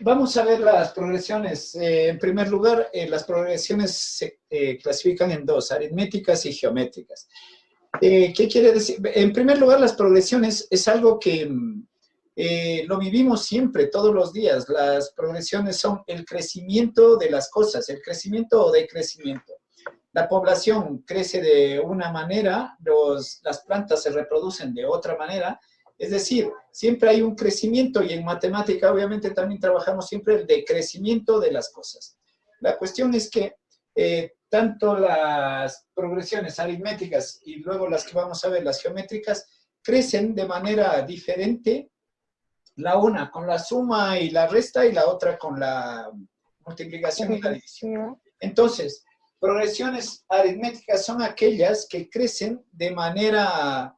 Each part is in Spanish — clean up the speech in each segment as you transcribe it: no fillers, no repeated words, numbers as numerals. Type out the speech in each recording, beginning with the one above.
Vamos a ver las progresiones. En primer lugar, las progresiones se clasifican en dos, aritméticas y geométricas. ¿Qué quiere decir? En primer lugar, las progresiones es algo que lo vivimos siempre, todos los días. Las progresiones son el crecimiento de las cosas, el crecimiento o decrecimiento. La población crece de una manera, las plantas se reproducen de otra manera, es decir, siempre hay un crecimiento y en matemática obviamente también trabajamos siempre el decrecimiento de las cosas. La cuestión es que tanto las progresiones aritméticas y luego las que vamos a ver, las geométricas, crecen de manera diferente, la una con la suma y la resta y la otra con la multiplicación y la división. Entonces, progresiones aritméticas son aquellas que crecen de manera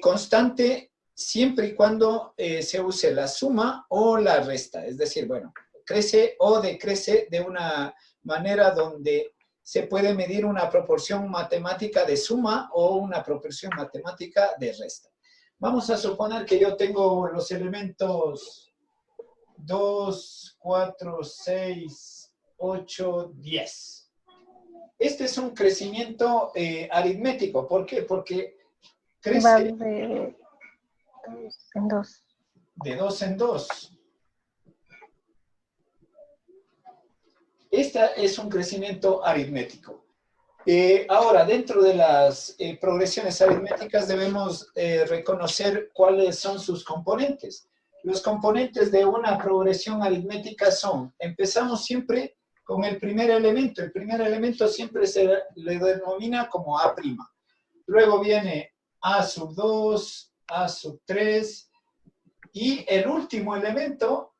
constante siempre y cuando se use la suma o la resta. Es decir, bueno, crece o decrece de una manera donde se puede medir una proporción matemática de suma o una proporción matemática de resta. Vamos a suponer que yo tengo los elementos 2, 4, 6, 8, 10. Este es un crecimiento aritmético. ¿Por qué? Porque crece Va de dos en dos. De dos en dos. Este es un crecimiento aritmético. Ahora, dentro de las progresiones aritméticas debemos reconocer cuáles son sus componentes. Los componentes de una progresión aritmética son, empezamos siempre con el primer elemento. El primer elemento siempre se le denomina como A'. Luego viene A sub 2, A sub 3, y el último elemento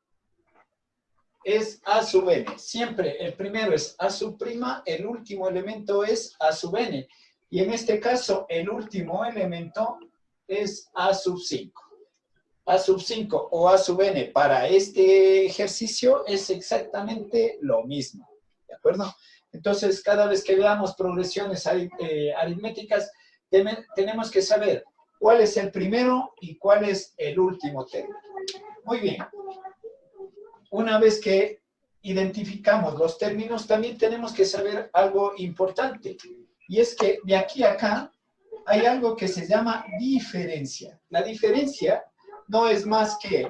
es A sub n. Siempre el primero es A sub prima, el último elemento es A sub n. Y en este caso, el último elemento es A sub 5. A sub 5 o A sub n para este ejercicio es exactamente lo mismo. ¿De acuerdo? Entonces, cada vez que veamos progresiones aritméticas, tenemos que saber cuál es el primero y cuál es el último término. Muy bien. Una vez que identificamos los términos, también tenemos que saber algo importante. Y es que de aquí a acá hay algo que se llama diferencia. La diferencia no es más que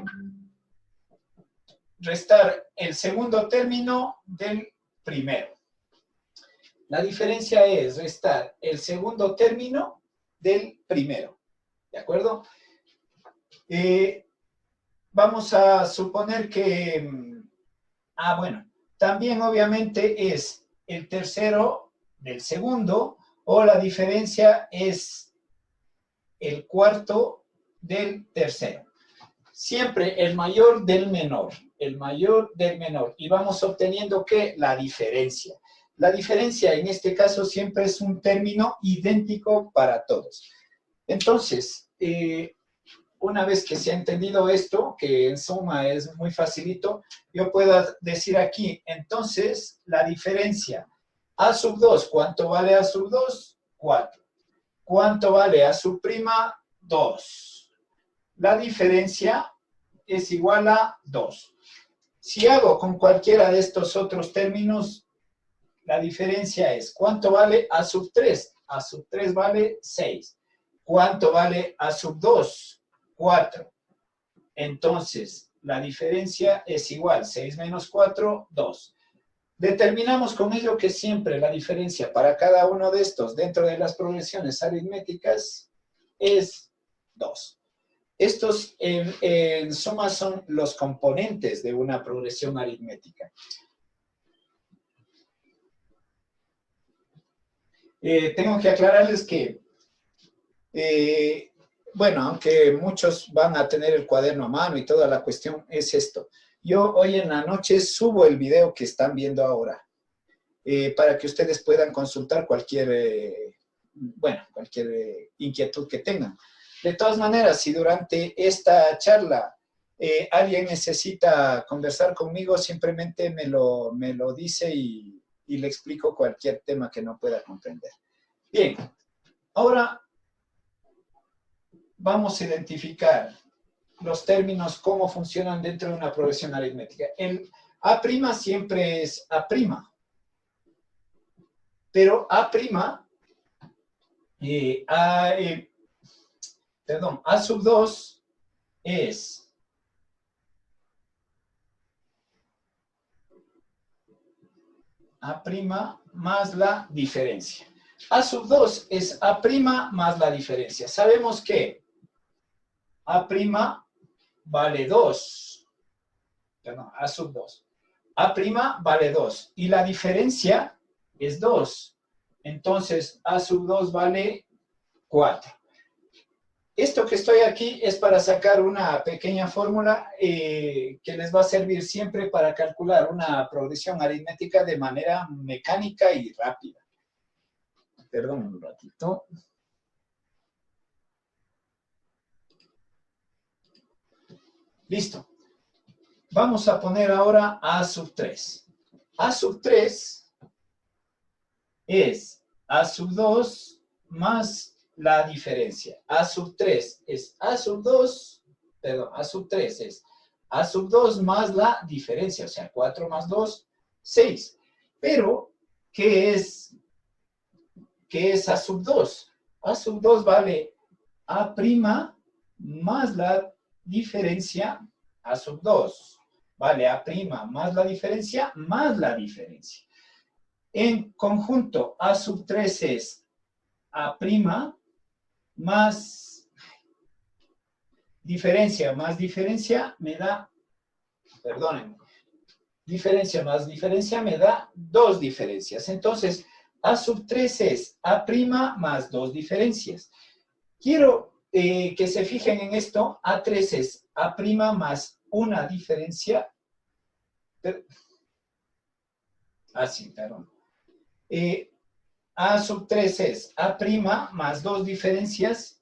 restar el segundo término del primero. La diferencia es restar el segundo término del primero. ¿De acuerdo? Vamos a suponer que, bueno, también obviamente es el tercero del segundo, o la diferencia es el cuarto del tercero. Siempre el mayor del menor, el mayor del menor. Y vamos obteniendo ¿qué? La diferencia. La diferencia en este caso siempre es un término idéntico para todos. Entonces, una vez que se ha entendido esto, que en suma es muy facilito, yo puedo decir aquí, entonces, la diferencia A sub 2, ¿cuánto vale A sub 2? 4. ¿Cuánto vale A sub prima? 2. La diferencia es igual a 2. Si hago con cualquiera de estos otros términos, la diferencia es, ¿cuánto vale A sub 3? A sub 3 vale 6. ¿Cuánto vale A sub 2? 4. Entonces, la diferencia es igual, 6 menos 4, 2. Determinamos con ello que siempre la diferencia para cada uno de estos dentro de las progresiones aritméticas es 2. Estos en suma son los componentes de una progresión aritmética. Tengo que aclararles que bueno, aunque muchos van a tener el cuaderno a mano y toda la cuestión es esto. Yo hoy en la noche subo el video que están viendo ahora para que ustedes puedan consultar cualquier inquietud que tengan. De todas maneras, si durante esta charla alguien necesita conversar conmigo, simplemente me lo dice y le explico cualquier tema que no pueda comprender. Bien, ahora vamos a identificar los términos, cómo funcionan dentro de una progresión aritmética. El A' siempre es A', pero A' A sub 2 es A' más la diferencia. A sub 2 es A' más la diferencia. Sabemos que A' vale 2. Perdón, A sub 2. A' vale 2 y la diferencia es 2. Entonces, A sub 2 vale 4. Esto que estoy aquí es para sacar una pequeña fórmula que les va a servir siempre para calcular una progresión aritmética de manera mecánica y rápida. Perdón un ratito. Listo. Vamos a poner ahora A sub 3. A sub 3 es A sub 2 más la diferencia. A sub 3 es A sub 2, perdón, A sub 3 es A sub 2 más la diferencia, o sea, 4 más 2, 6. Pero, ¿qué es A sub 2? A sub 2 vale A' más la diferencia A sub 2. Vale A' más la diferencia más la diferencia. En conjunto, A sub 3 es A' más diferencia me da, perdónenme, diferencia más diferencia me da 2 diferencias. Entonces, A sub 3 es A' más 2 diferencias. Quiero que se fijen en esto. A3 es A' más una diferencia. Así, perdón. A sub 3 es A' más 2 diferencias.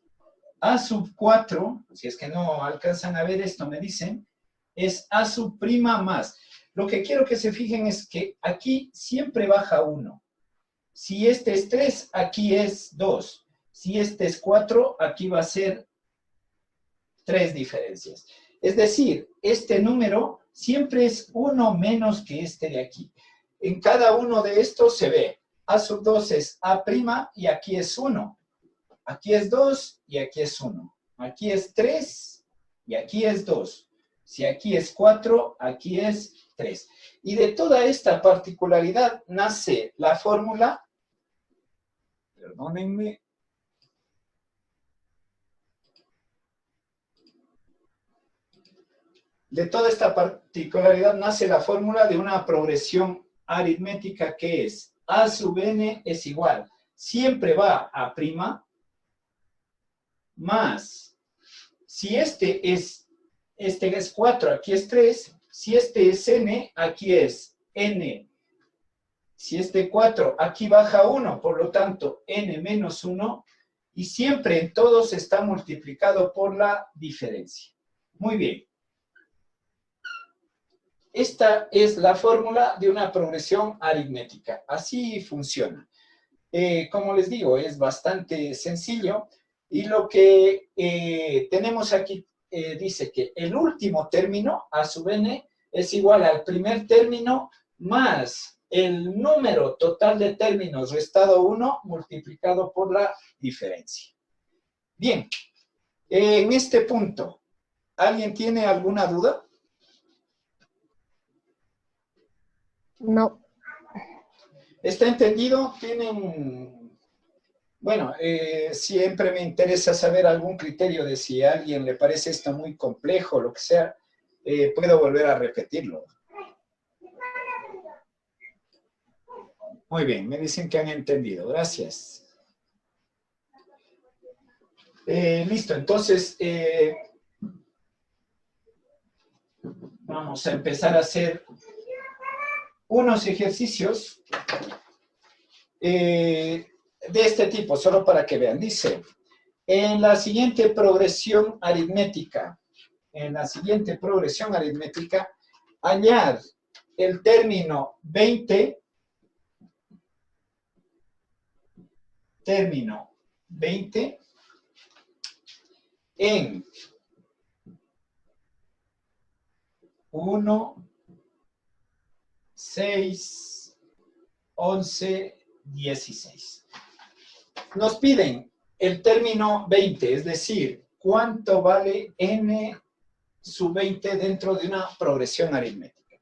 A sub 4, si es que no alcanzan a ver esto, me dicen, es A sub' más. Lo que quiero que se fijen es que aquí siempre baja 1. Si este es 3, aquí es 2. Si este es 4, aquí va a ser 3 diferencias. Es decir, este número siempre es 1 menos que este de aquí. En cada uno de estos se ve, A sub 2 es A' y aquí es 1. Aquí es 2 y aquí es 1. Aquí es 3 y aquí es 2. Si aquí es 4, aquí es 3. Y de toda esta particularidad nace la fórmula, perdónenme, de toda esta particularidad nace la fórmula de una progresión aritmética que es A sub n es igual, siempre va a prima, más, si este es 4, aquí es 3, si este es n, aquí es n. Si este 4, aquí baja 1, por lo tanto, n menos 1, y siempre en todos está multiplicado por la diferencia. Muy bien. Esta es la fórmula de una progresión aritmética. Así funciona. Como les digo, es bastante sencillo. Y lo que tenemos aquí dice que el último término, A sub n, es igual al primer término más el número total de términos restado 1 multiplicado por la diferencia. Bien, en este punto, ¿alguien tiene alguna duda? No. ¿Está entendido? ¿Tienen...? Bueno, siempre me interesa saber algún criterio de si a alguien le parece esto muy complejo, lo que sea, puedo volver a repetirlo. Muy bien, me dicen que han entendido, gracias. Listo, entonces vamos a empezar a hacer unos ejercicios de este tipo, solo para que vean. Dice, en la siguiente progresión aritmética, hallar el término 20, en 1, 6, 11, 16. Nos piden el término 20, es decir, cuánto vale n sub 20 dentro de una progresión aritmética.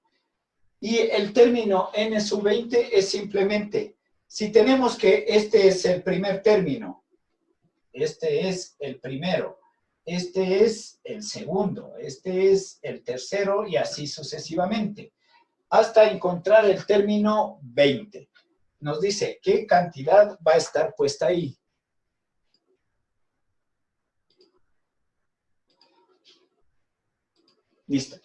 Y el término n sub 20 es simplemente, si tenemos que este es el primer término, este es el primero, este es el segundo, este es el tercero y así sucesivamente, hasta encontrar el término 20. Nos dice qué cantidad va a estar puesta ahí. Listo.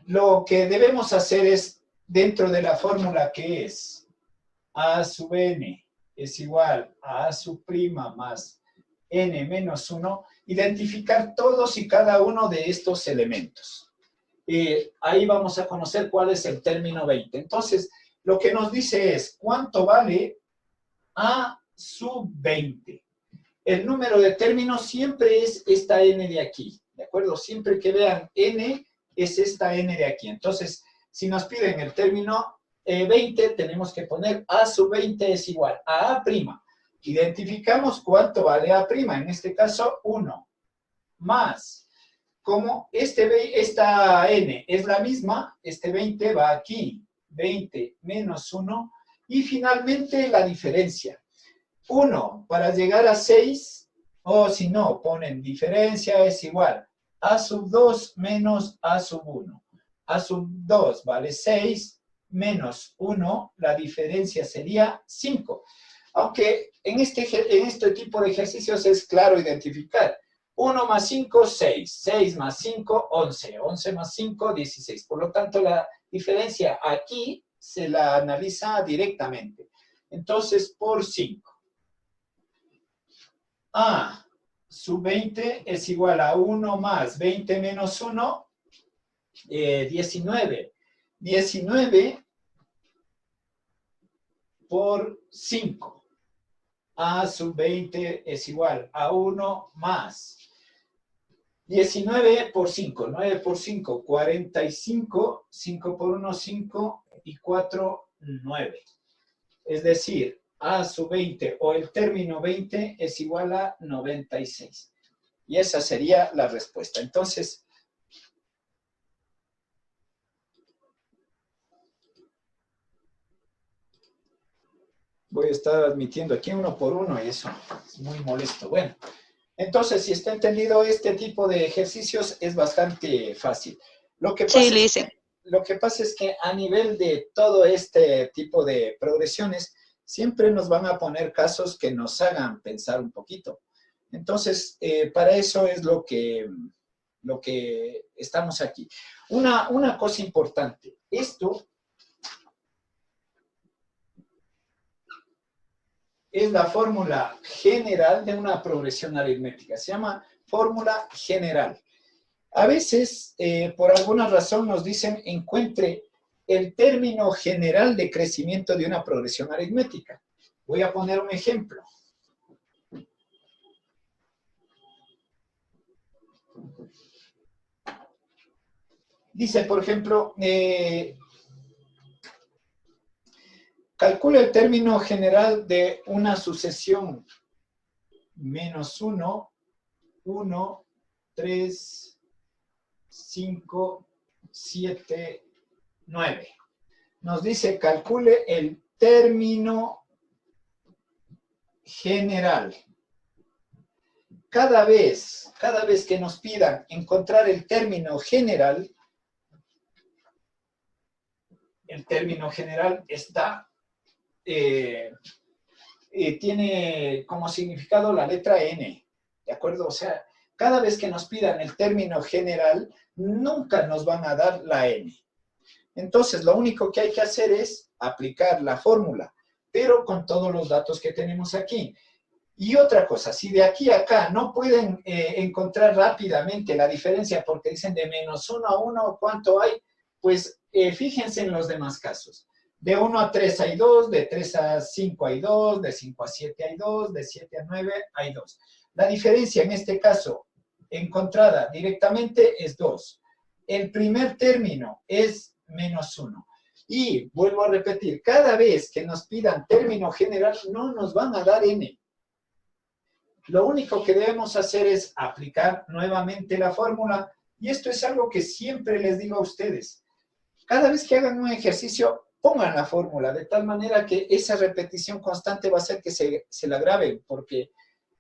Lo que debemos hacer es, dentro de la fórmula que es a sub n es igual a a sub prima más n menos 1, identificar todos y cada uno de estos elementos. Ahí vamos a conocer cuál es el término 20. Entonces, lo que nos dice es, ¿cuánto vale a sub 20? El número de términos siempre es esta n de aquí, ¿de acuerdo? Siempre que vean n, es esta n de aquí. Entonces, si nos piden el término 20, tenemos que poner a sub 20 es igual a a'. Identificamos cuánto vale a', en este caso 1, más, como esta n es la misma, este 20 va aquí, 20 menos 1, y finalmente la diferencia. 1 para llegar a 6, o si no, ponen diferencia es igual a sub 2 menos a sub 1. A sub 2 vale 6, menos 1, la diferencia sería 5. Aunque en este tipo de ejercicios es claro identificar. 1 más 5, 6. 6 más 5, 11. 11 más 5, 16. Por lo tanto, la diferencia aquí se la analiza directamente. Entonces, por 5. A sub 20 es igual a 1 más 20 menos 1, 19. 19 por 5. A sub 20 es igual a 1 más 19 por 5. 9 por 5, 45. 5 por 1, 5. Y 4, 9. Es decir, a sub 20 o el término 20 es igual a 96. Y esa sería la respuesta. Entonces, voy a estar admitiendo aquí uno por uno y eso es muy molesto. Bueno, entonces, si está entendido este tipo de ejercicios, es bastante fácil. Lo que pasa es que a nivel de todo este tipo de progresiones, siempre nos van a poner casos que nos hagan pensar un poquito. Entonces, para eso es lo que estamos aquí. Una cosa importante, esto es la fórmula general de una progresión aritmética. Se llama fórmula general. A veces, por alguna razón, nos dicen encuentre el término general de crecimiento de una progresión aritmética. Voy a poner un ejemplo. Dice, por ejemplo, calcula el término general de una sucesión menos 1, 1, 3, 5, 7, 9. Nos dice, calcule el término general. Cada vez que nos pidan encontrar el término general está, tiene como significado la letra N, ¿de acuerdo? O sea, cada vez que nos pidan el término general, nunca nos van a dar la N. Entonces, lo único que hay que hacer es aplicar la fórmula, pero con todos los datos que tenemos aquí. Y otra cosa, si de aquí a acá no pueden encontrar rápidamente la diferencia porque dicen de menos 1 a 1, ¿cuánto hay? Pues fíjense en los demás casos. De 1 a 3 hay 2, de 3 a 5 hay 2, de 5 a 7 hay 2, de 7 a 9 hay 2. La diferencia en este caso encontrada directamente es 2. el primer término es -1. Y vuelvo a repetir, cada vez que nos pidan término general, no nos van a dar n. Lo único que debemos hacer es aplicar nuevamente la fórmula, y esto es algo que siempre les digo a ustedes. Cada vez que hagan un ejercicio, pongan la fórmula, de tal manera que esa repetición constante va a hacer que se la graben, porque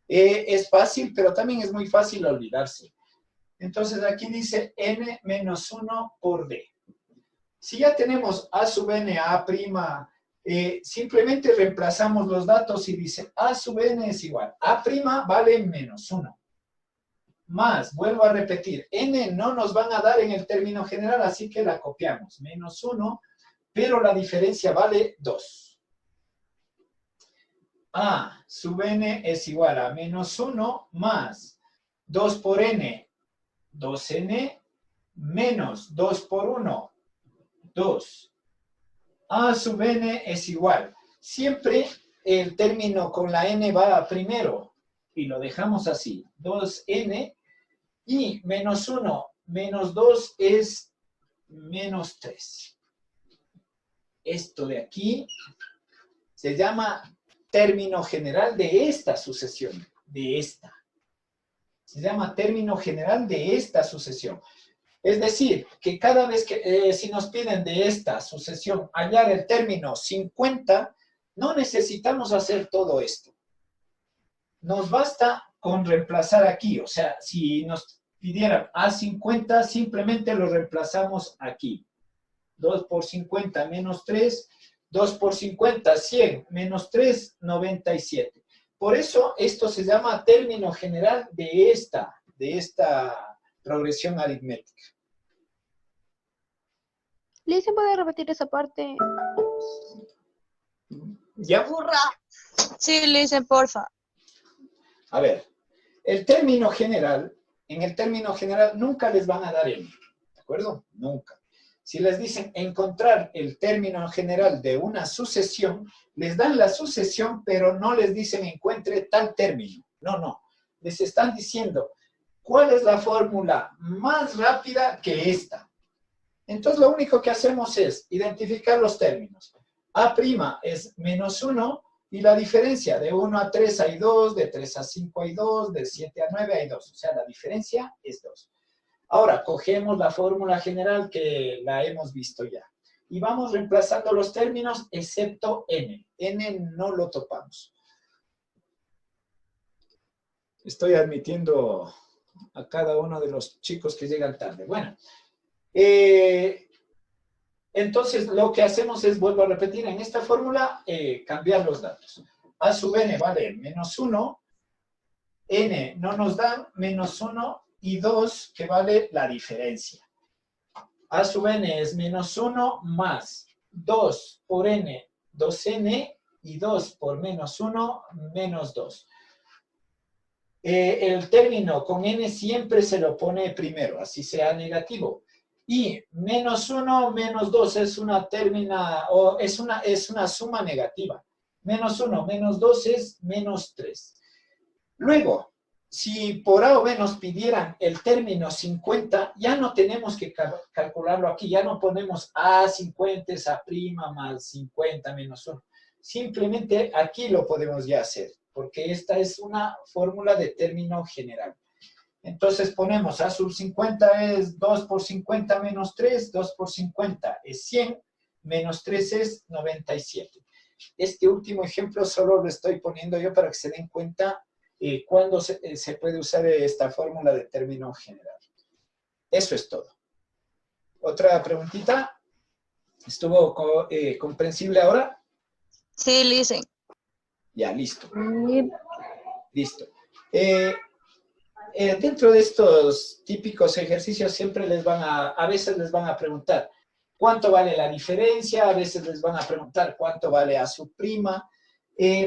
es fácil, pero también es muy fácil olvidarse. Entonces aquí dice n menos 1 por d. Si ya tenemos a sub n, a', simplemente reemplazamos los datos y dice a sub n es igual. A' vale menos 1. Más, vuelvo a repetir, n no nos van a dar en el término general, así que la copiamos. Menos 1, pero la diferencia vale 2. A sub n es igual a menos 1 más 2 por n, 2n, menos 2 por 1, 2. A sub n es igual. Siempre el término con la n va primero y lo dejamos así. 2n y menos 1 menos 2 es menos 3. Esto de aquí se llama término general de esta sucesión. De esta. Se llama término general de esta sucesión. Es decir, que cada vez que, si nos piden de esta sucesión hallar el término 50, no necesitamos hacer todo esto. Nos basta con reemplazar aquí. O sea, si nos pidieran a 50, simplemente lo reemplazamos aquí. 2 por 50 menos 3, 2 por 50, 100, menos 3, 97. Por eso esto se llama término general de esta progresión aritmética. Listen, ¿puede repetir esa parte? ¿Ya? Sí, listen, porfa. A ver, en el término general nunca les van a dar n, ¿de acuerdo? Nunca. Si les dicen encontrar el término general de una sucesión, les dan la sucesión, pero no les dicen encuentre tal término. No. Les están diciendo cuál es la fórmula más rápida que esta. Entonces, lo único que hacemos es identificar los términos. A' es menos 1 y la diferencia de 1 a 3 hay 2, de 3 a 5 hay 2, de 7 a 9 hay 2. O sea, la diferencia es 2. Ahora, cogemos la fórmula general que la hemos visto ya. Y vamos reemplazando los términos excepto n. N no lo topamos. Estoy admitiendo a cada uno de los chicos que llegan tarde. Bueno, entonces lo que hacemos es, vuelvo a repetir, en esta fórmula, cambiar los datos. A sub n vale menos 1, n no nos dan menos 1 y 2, que vale la diferencia. A sub n es menos 1 más 2 por n, 2n, y 2 por menos 1, menos 2. El término con n siempre se lo pone primero, así sea negativo. Y menos 1, menos 2 es una suma negativa. Menos 1, menos 2 es menos 3. Luego, si por A o B nos pidieran el término 50, ya no tenemos que calcularlo aquí, ya no ponemos A50 es A' más 50 menos 1. Simplemente aquí lo podemos ya hacer, porque esta es una fórmula de término general. Entonces ponemos A sub 50 es 2 por 50 menos 3, 2 por 50 es 100, menos 3 es 97. Este último ejemplo solo lo estoy poniendo yo para que se den cuenta cuándo se puede usar esta fórmula de término general. Eso es todo. ¿Otra preguntita? ¿Estuvo comprensible ahora? Sí, listen. Ya, listo. Yep. Listo. Dentro de estos típicos ejercicios siempre a veces les van a preguntar cuánto vale la diferencia, a veces les van a preguntar cuánto vale a su prima,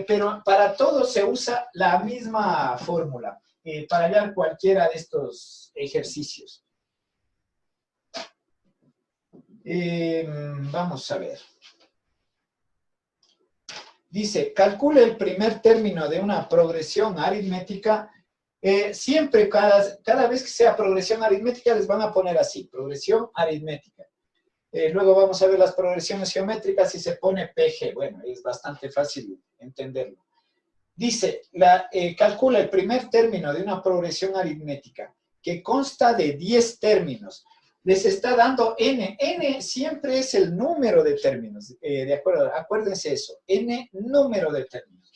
pero para todos se usa la misma fórmula para hallar cualquiera de estos ejercicios. Vamos a ver. Dice, calcule el primer término de una progresión aritmética Siempre, cada vez que sea progresión aritmética, les van a poner así, progresión aritmética. Luego vamos a ver las progresiones geométricas y se pone PG. Bueno, es bastante fácil entenderlo. Dice, calcula el primer término de una progresión aritmética que consta de 10 términos. Les está dando n. N siempre es el número de términos. ¿De acuerdo? Acuérdense eso. N, número de términos.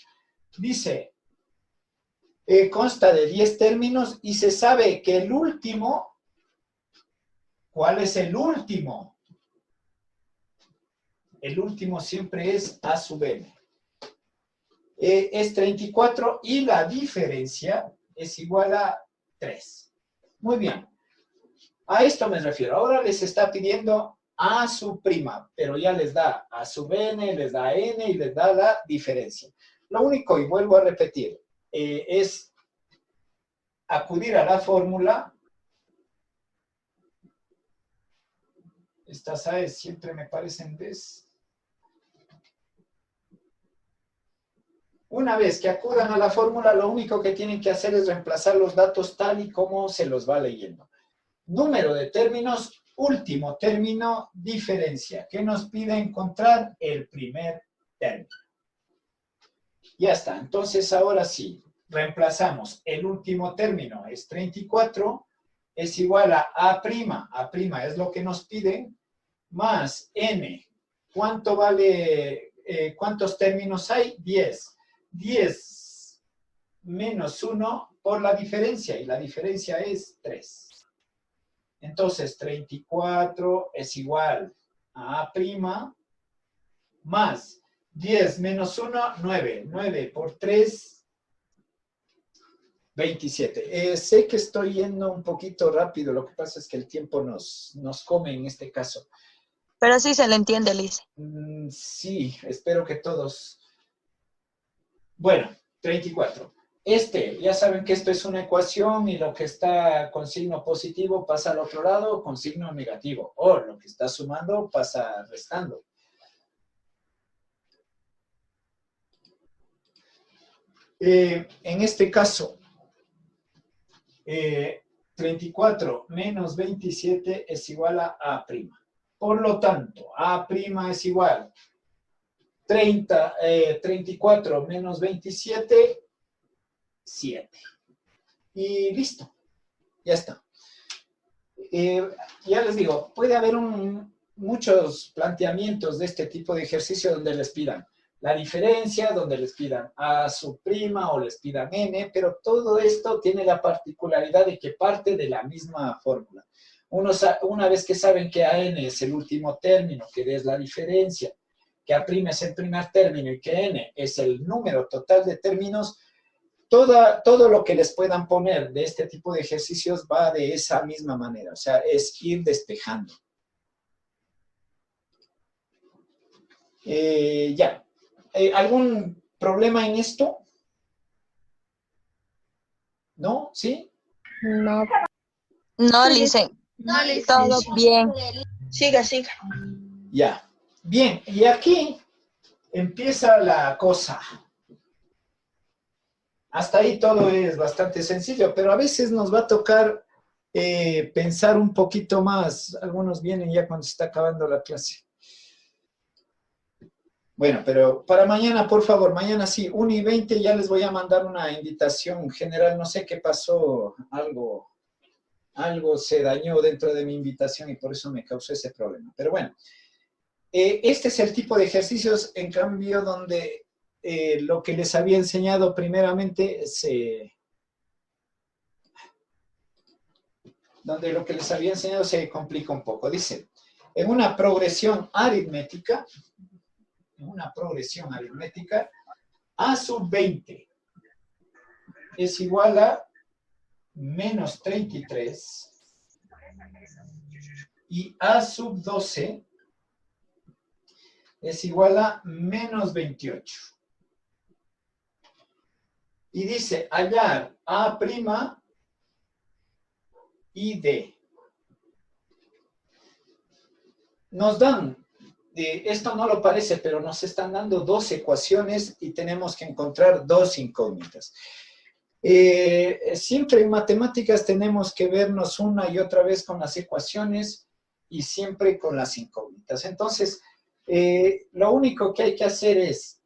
Dice, consta de 10 términos y se sabe que el último, ¿cuál es el último? El último siempre es A sub n. Es 34 y la diferencia es igual a 3. Muy bien. A esto me refiero. Ahora les está pidiendo A sub prima, pero ya les da A sub n, les da n y les da la diferencia. Lo único, y vuelvo a repetir, es acudir a la fórmula. Estas AES siempre me parecen Una vez que acudan a la fórmula, lo único que tienen que hacer es reemplazar los datos tal y como se los va leyendo. Número de términos, último término, diferencia. ¿Qué nos pide encontrar? El primer término. Ya está. Entonces, ahora sí, reemplazamos. El último término es 34, es igual a A'. A' es lo que nos piden, más n. ¿Cuánto vale? ¿Cuántos términos hay? 10. 10 menos 1 por la diferencia, y la diferencia es 3. Entonces, 34 es igual a A' más 10 menos 1, 9. 9 por 3, 27. Sé que estoy yendo un poquito rápido, lo que pasa es que el tiempo nos come en este caso. Pero sí se le entiende, Lice. Sí, espero que todos. Bueno, 34. Ya saben que esto es una ecuación y lo que está con signo positivo pasa al otro lado con signo negativo. O lo que está sumando pasa restando. En este caso, 34 menos 27 es igual a A'. Por lo tanto, A' es igual 34 menos 27, 7. Y listo. Ya está. Ya les digo, puede haber muchos planteamientos de este tipo de ejercicio donde les pidan la diferencia, donde les pidan A sub prima o les pidan n, pero todo esto tiene la particularidad de que parte de la misma fórmula. Una vez que saben que AN es el último término, que es la diferencia, que A' es el primer término y que n es el número total de términos, todo lo que les puedan poner de este tipo de ejercicios va de esa misma manera, o sea, es ir despejando. Ya. ¿Algún problema en esto? ¿No? ¿Sí? No. No, Lice. No, Lice. Todo bien. Siga, siga. Ya. Bien, y aquí empieza la cosa. Hasta ahí todo es bastante sencillo, pero a veces nos va a tocar pensar un poquito más. Algunos vienen ya cuando se está acabando la clase. Bueno, pero para mañana, por favor, mañana sí, 1:20 ya les voy a mandar una invitación general. No sé qué pasó, algo se dañó dentro de mi invitación y por eso me causó ese problema. Pero bueno, este es el tipo de ejercicios, en cambio, donde lo que les había enseñado primeramente se complica un poco. Dice, en una progresión aritmética, A sub 20 es igual a menos 33 y A sub 12 es igual a menos 28. Y dice, hallar A' y D. Nos dan, esto no lo parece, pero nos están dando dos ecuaciones y tenemos que encontrar dos incógnitas. Siempre en matemáticas tenemos que vernos una y otra vez con las ecuaciones y siempre con las incógnitas. Entonces, lo único que hay que hacer es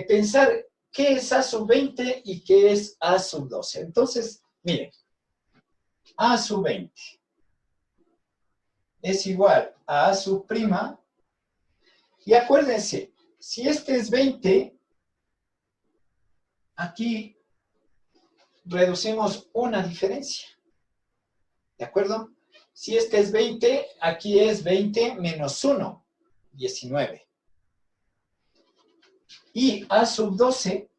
pensar qué es A sub 20 y qué es A sub 12. Entonces, miren, A sub 20 es igual a A sub prima. Y acuérdense, si este es 20, aquí reducimos una diferencia. ¿De acuerdo? Si este es 20, aquí es 20 menos 1, 19. Y A sub 12,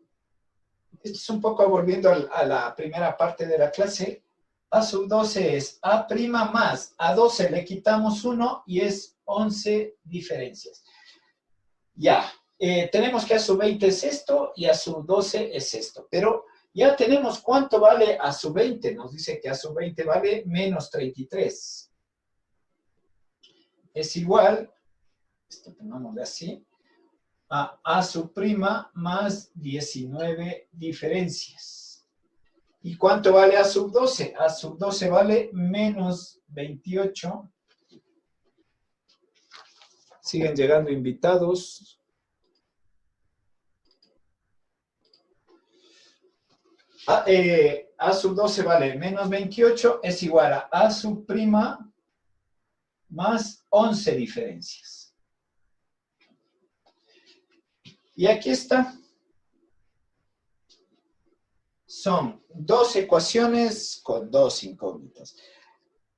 esto es un poco volviendo a la primera parte de la clase, A sub 12 es A' más A 12 le quitamos 1 y es 11 diferencias. Ya, tenemos que A sub 20 es esto y A sub 12 es esto, pero ya tenemos cuánto vale A sub 20. Nos dice que A sub 20 vale menos 33. Es igual, esto pongámosle así, a A sub prima más 19 diferencias. ¿Y cuánto vale A sub 12? A sub 12 vale menos 28. Siguen llegando invitados. A sub 12 vale menos 28, es igual a A sub prima más 11 diferencias. Y aquí está. Son dos ecuaciones con dos incógnitas.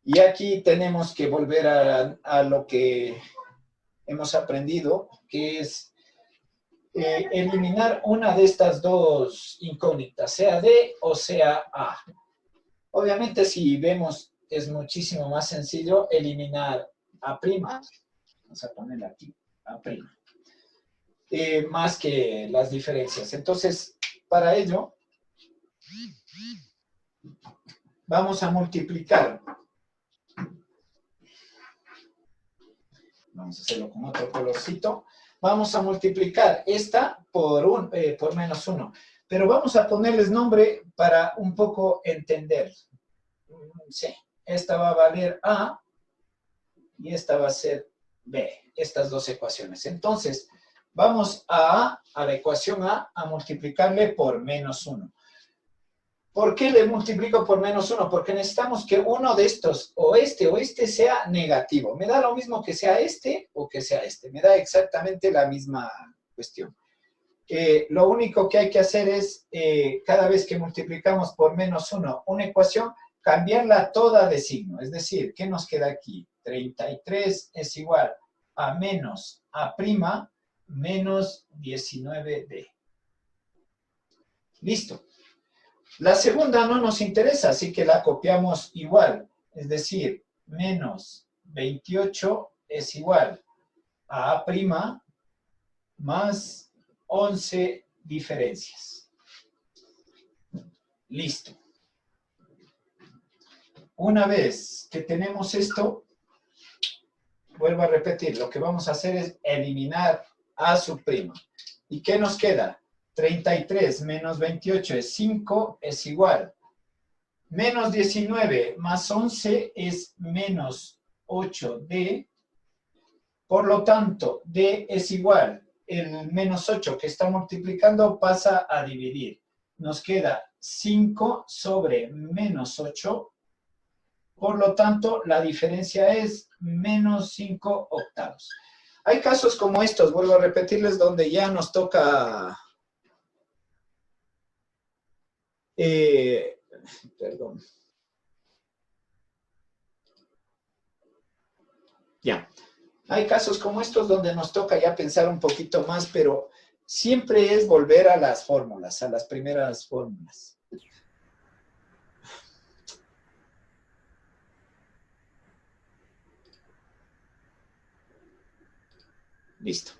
Y aquí tenemos que volver a lo que hemos aprendido, que es eliminar una de estas dos incógnitas, sea D o sea A. Obviamente, si vemos, es muchísimo más sencillo eliminar A'. Vamos a ponerla aquí, A'. Más que las diferencias. Entonces, para ello, vamos a multiplicar. Vamos a hacerlo con otro colorcito. Vamos a multiplicar esta por menos 1. Pero vamos a ponerles nombre para un poco entender. Sí, esta va a valer A y esta va a ser B. Estas dos ecuaciones. Entonces, vamos a la ecuación A multiplicarle por menos 1. ¿Por qué le multiplico por menos 1? Porque necesitamos que uno de estos, o este sea negativo. Me da lo mismo que sea este o que sea este. Me da exactamente la misma cuestión. Lo único que hay que hacer es, cada vez que multiplicamos por menos 1 una ecuación, cambiarla toda de signo. Es decir, ¿qué nos queda aquí? 33 es igual a menos A' menos 19D. Listo. La segunda no nos interesa, así que la copiamos igual. Es decir, menos 28 es igual a A' más 11 diferencias. Listo. Una vez que tenemos esto, vuelvo a repetir, lo que vamos a hacer es eliminar A sub prima. ¿Y qué nos queda? 33 menos 28 es 5, es igual. Menos 19 más 11 es menos 8D. Por lo tanto, D es igual. El menos 8 que está multiplicando pasa a dividir. Nos queda 5 sobre menos 8. Por lo tanto, la diferencia es menos 5 octavos. Hay casos como estos, vuelvo a repetirles, donde ya nos toca... perdón. Ya. Hay casos como estos donde nos toca ya pensar un poquito más, pero siempre es volver a las fórmulas, a las primeras fórmulas. Listo.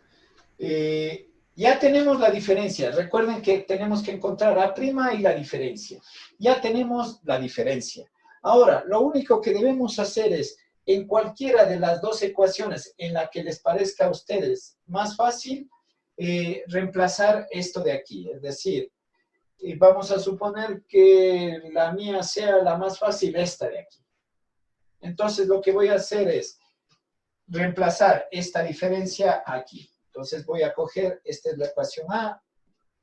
Ya tenemos la diferencia. Recuerden que tenemos que encontrar A' y la diferencia. Ya tenemos la diferencia. Ahora, lo único que debemos hacer es, en cualquiera de las dos ecuaciones en la que les parezca a ustedes más fácil, reemplazar esto de aquí. Es decir, Y vamos a suponer que la mía sea la más fácil, esta de aquí. Entonces lo que voy a hacer es reemplazar esta diferencia aquí. Entonces voy a coger, esta es la ecuación A,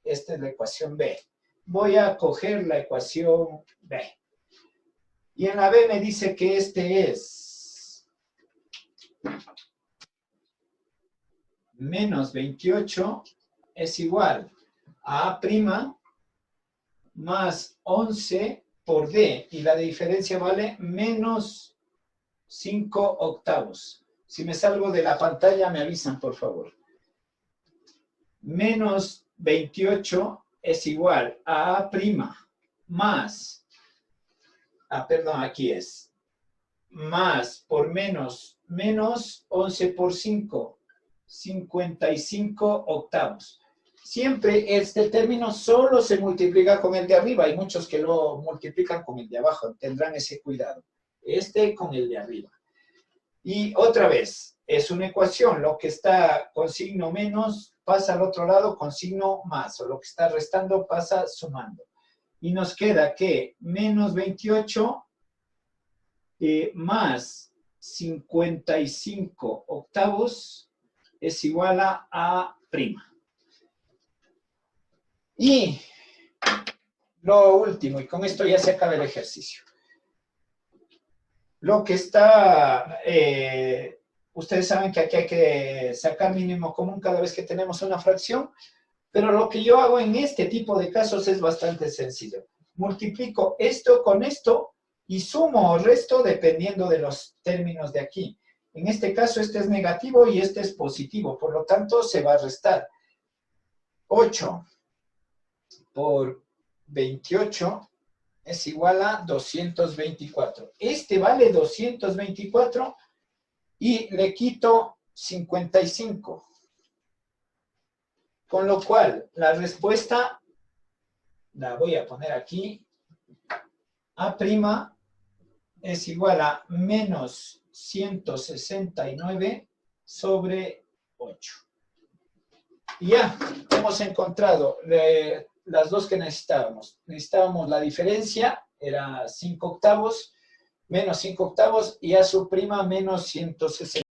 esta es la ecuación B. Voy a coger la ecuación B. Y en la B me dice que este es menos 28 es igual a A' más 11 por D. Y la diferencia vale menos 5 octavos. Si me salgo de la pantalla, me avisan, por favor. Menos 28 es igual a A' más, perdón, aquí es, más por menos 11 por 5, 55 octavos. Siempre este término solo se multiplica con el de arriba. Hay muchos que lo multiplican con el de abajo, tendrán ese cuidado. Este con el de arriba. Y otra vez, es una ecuación, lo que está con signo menos pasa al otro lado con signo más, o lo que está restando pasa sumando. Y nos queda que menos 28 más 55 octavos es igual a A'. Y lo último, y con esto ya se acaba el ejercicio. Lo que está, ustedes saben que aquí hay que sacar mínimo común cada vez que tenemos una fracción, pero lo que yo hago en este tipo de casos es bastante sencillo. Multiplico esto con esto y sumo o resto dependiendo de los términos de aquí. En este caso, este es negativo y este es positivo, por lo tanto, se va a restar. 8 por 28 es igual a 224. Este vale 224 y le quito 55. Con lo cual, la respuesta la voy a poner aquí. A' es igual a menos 169 sobre 8. Y ya hemos encontrado las dos que necesitábamos. Necesitábamos la diferencia, era 5 octavos, menos 5 octavos, y A' menos 169.